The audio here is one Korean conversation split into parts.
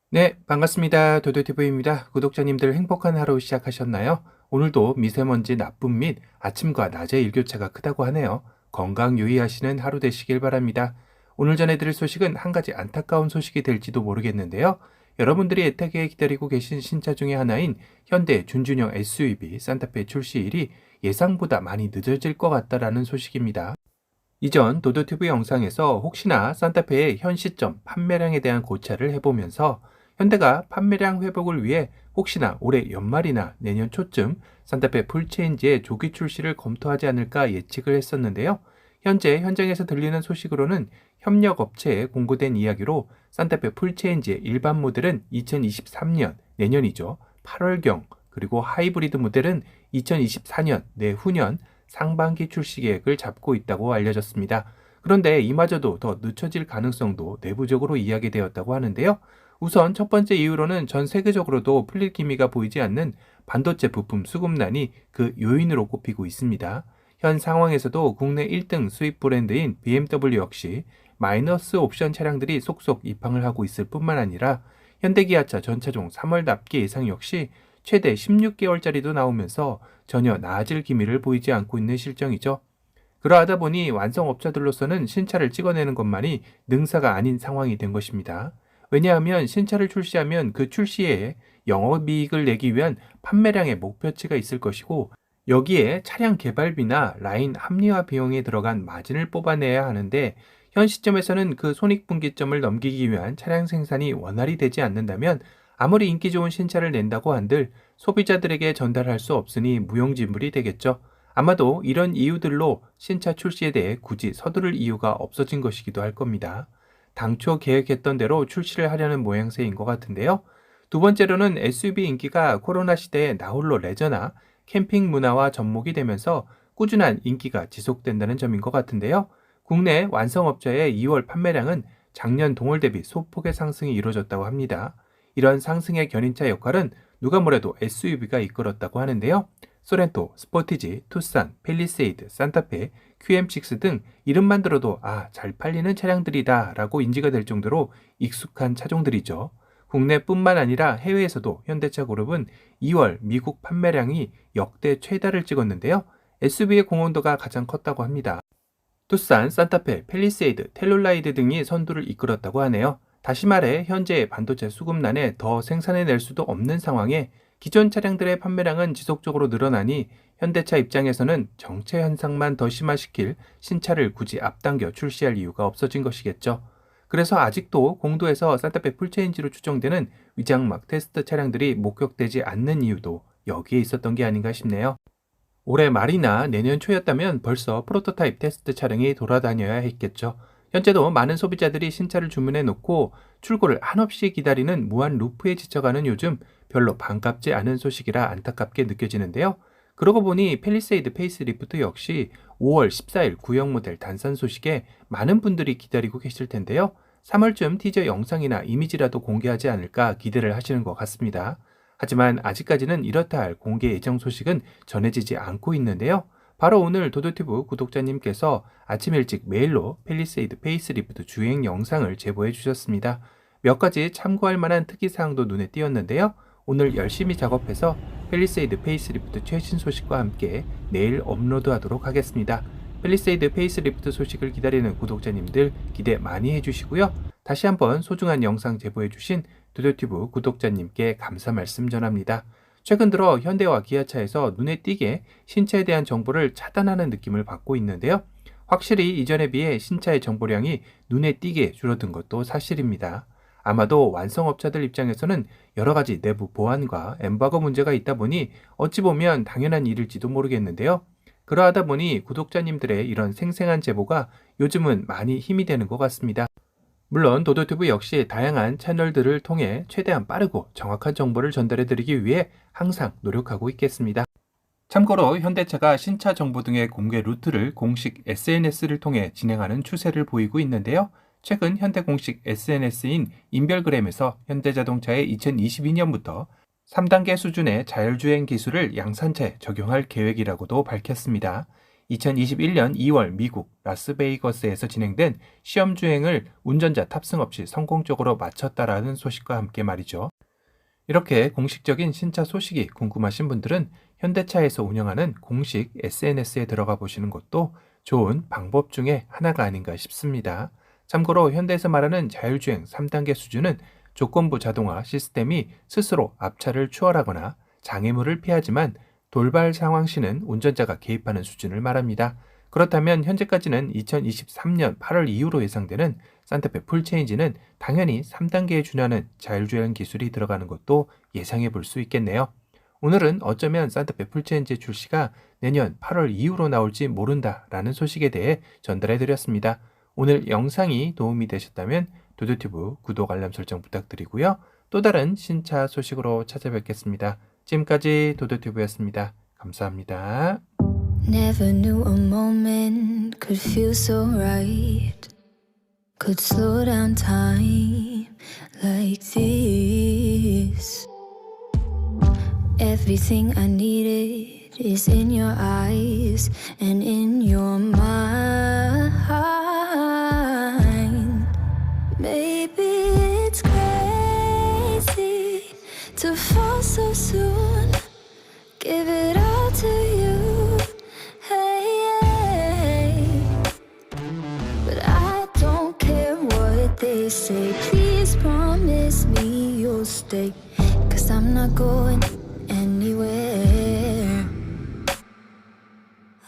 네, 반갑습니다. 도도티브입니다. 구독자님들 행복한 하루 시작하셨나요? 오늘도 미세먼지 나쁨 및 아침과 낮의 일교차가 크다고 하네요. 건강 유의하시는 하루 되시길 바랍니다. 오늘 전해드릴 소식은 한 가지 안타까운 소식이 될지도 모르겠는데요. 여러분들이 애타게 기다리고 계신 신차 중에 하나인 현대 준준형 SUV 산타페 출시일이 예상보다 많이 늦어질 것 같다라는 소식입니다. 이전 도도튜브 영상에서 혹시나 산타페의 현 시점 판매량에 대한 고찰을 해보면서 현대가 판매량 회복을 위해 혹시나 올해 연말이나 내년 초쯤 산타페 풀체인지의 조기 출시를 검토하지 않을까 예측을 했었는데요. 현재 현장에서 들리는 소식으로는 협력 업체에 공고된 이야기로 산타페 풀체인지의 일반 모델은 2023년 내년이죠. 8월경, 그리고 하이브리드 모델은 2024년 내후년 상반기 출시 계획을 잡고 있다고 알려졌습니다. 그런데 이마저도 더 늦춰질 가능성도 내부적으로 이야기되었다고 하는데요. 우선 첫 번째 이유로는 전 세계적으로도 풀릴 기미가 보이지 않는 반도체 부품 수급난이 그 요인으로 꼽히고 있습니다. 현 상황에서도 국내 1등 수입 브랜드인 BMW 역시 마이너스 옵션 차량들이 속속 입항을 하고 있을 뿐만 아니라 현대기아차 전차종 3월 납기 예상 역시 최대 16개월짜리도 나오면서 전혀 나아질 기미를 보이지 않고 있는 실정이죠. 그러하다 보니 완성업자들로서는 신차를 찍어내는 것만이 능사가 아닌 상황이 된 것입니다. 왜냐하면 신차를 출시하면 그 출시에 영업이익을 내기 위한 판매량의 목표치가 있을 것이고, 여기에 차량 개발비나 라인 합리화 비용에 들어간 마진을 뽑아내야 하는데, 현 시점에서는 그 손익분기점을 넘기기 위한 차량 생산이 원활히 되지 않는다면 아무리 인기 좋은 신차를 낸다고 한들 소비자들에게 전달할 수 없으니 무용지물이 되겠죠. 아마도 이런 이유들로 신차 출시에 대해 굳이 서두를 이유가 없어진 것이기도 할 겁니다. 당초 계획했던 대로 출시를 하려는 모양새인 것 같은데요. 두 번째로는 SUV 인기가 코로나 시대에 나홀로 레저나 캠핑 문화와 접목이 되면서 꾸준한 인기가 지속된다는 점인 것 같은데요. 국내 완성업자의 2월 판매량은 작년 동월 대비 소폭의 상승이 이루어졌다고 합니다. 이런 상승의 견인차 역할은 누가 뭐래도 SUV가 이끌었다고 하는데요. 소렌토, 스포티지, 투싼, 팰리세이드, 산타페, QM6 등 이름만 들어도 잘 팔리는 차량들이다 라고 인지가 될 정도로 익숙한 차종들이죠. 국내뿐만 아니라 해외에서도 현대차 그룹은 2월 미국 판매량이 역대 최다를 찍었는데요. SUV의 공헌도가 가장 컸다고 합니다. 투싼, 산타페, 팰리세이드, 텔룰라이드 등이 선두를 이끌었다고 하네요. 다시 말해 현재 반도체 수급난에 더 생산해낼 수도 없는 상황에 기존 차량들의 판매량은 지속적으로 늘어나니 현대차 입장에서는 정체 현상만 더 심화시킬 신차를 굳이 앞당겨 출시할 이유가 없어진 것이겠죠. 그래서 아직도 공도에서 산타페 풀체인지로 추정되는 위장막 테스트 차량들이 목격되지 않는 이유도 여기에 있었던 게 아닌가 싶네요. 올해 말이나 내년 초였다면 벌써 프로토타입 테스트 차량이 돌아다녀야 했겠죠. 현재도 많은 소비자들이 신차를 주문해 놓고 출고를 한없이 기다리는 무한 루프에 지쳐가는 요즘 별로 반갑지 않은 소식이라 안타깝게 느껴지는데요. 그러고 보니 팰리세이드 페이스리프트 역시 5월 14일 구형 모델 단산 소식에 많은 분들이 기다리고 계실 텐데요. 3월쯤 티저 영상이나 이미지라도 공개하지 않을까 기대를 하시는 것 같습니다. 하지만 아직까지는 이렇다 할 공개 예정 소식은 전해지지 않고 있는데요. 바로 오늘 도도튜브 구독자님께서 아침 일찍 메일로 팰리세이드 페이스리프트 주행 영상을 제보해 주셨습니다. 몇 가지 참고할 만한 특이사항도 눈에 띄었는데요. 오늘 열심히 작업해서 팰리세이드 페이스리프트 최신 소식과 함께 내일 업로드하도록 하겠습니다. 팰리세이드 페이스리프트 소식을 기다리는 구독자님들 기대 많이 해주시고요. 다시 한번 소중한 영상 제보해주신 도도튜브 구독자님께 감사 말씀 전합니다. 최근 들어 현대와 기아차에서 눈에 띄게 신차에 대한 정보를 차단하는 느낌을 받고 있는데요. 확실히 이전에 비해 신차의 정보량이 눈에 띄게 줄어든 것도 사실입니다. 아마도 완성업자들 입장에서는 여러 가지 내부 보안과 엠바고 문제가 있다 보니 어찌 보면 당연한 일일지도 모르겠는데요. 그러하다 보니 구독자님들의 이런 생생한 제보가 요즘은 많이 힘이 되는 것 같습니다. 물론 도도튜브 역시 다양한 채널들을 통해 최대한 빠르고 정확한 정보를 전달해드리기 위해 항상 노력하고 있겠습니다. 참고로 현대차가 신차 정보 등의 공개 루트를 공식 SNS를 통해 진행하는 추세를 보이고 있는데요. 최근 현대 공식 SNS인 인별그램에서 현대자동차의 2022년부터 3단계 수준의 자율주행 기술을 양산차에 적용할 계획이라고도 밝혔습니다. 2021년 2월 미국 라스베이거스에서 진행된 시험주행을 운전자 탑승 없이 성공적으로 마쳤다라는 소식과 함께 말이죠. 이렇게 공식적인 신차 소식이 궁금하신 분들은 현대차에서 운영하는 공식 SNS에 들어가 보시는 것도 좋은 방법 중에 하나가 아닌가 싶습니다. 참고로 현대에서 말하는 자율주행 3단계 수준은 조건부 자동화 시스템이 스스로 앞차를 추월하거나 장애물을 피하지만 돌발 상황 시는 운전자가 개입하는 수준을 말합니다. 그렇다면 현재까지는 2023년 8월 이후로 예상되는 산타페 풀체인지는 당연히 3단계에 준하는 자율주행 기술이 들어가는 것도 예상해 볼 수 있겠네요. 오늘은 어쩌면 산타페 풀체인지 출시가 내년 8월 이후로 나올지 모른다라는 소식에 대해 전달해 드렸습니다. 오늘 영상이 도움이 되셨다면 도도튜브 구독 알람 설정 부탁드리고요. 또 다른 신차 소식으로 찾아뵙겠습니다. 지금까지 도도튜브였습니다. 감사합니다. Never knew a moment could feel so right. Could slow down time like this. Everything I needed is in your eyes and in your mind. Maybe it's crazy to fall so soon. Give it all to you. Hey, but I don't care what they say. Please promise me you'll stay. 'Cause I'm not going anywhere.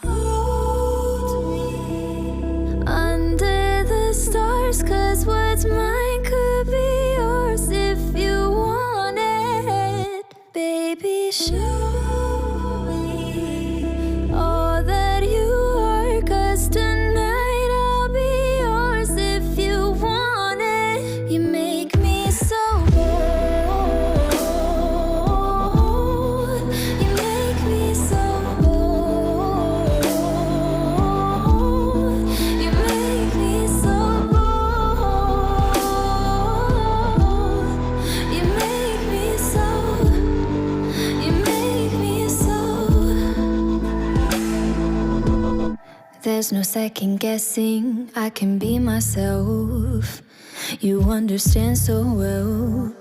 Hold me under the stars, 'cause what's mine could be yours if you want it. Baby, show me all that you are, 'cause tonight I'll be yours if you want it. You make me so bold. You make me so bold. You make me so bold. You make me so. You make me so. There's no second guessing. I can be myself. You understand so well.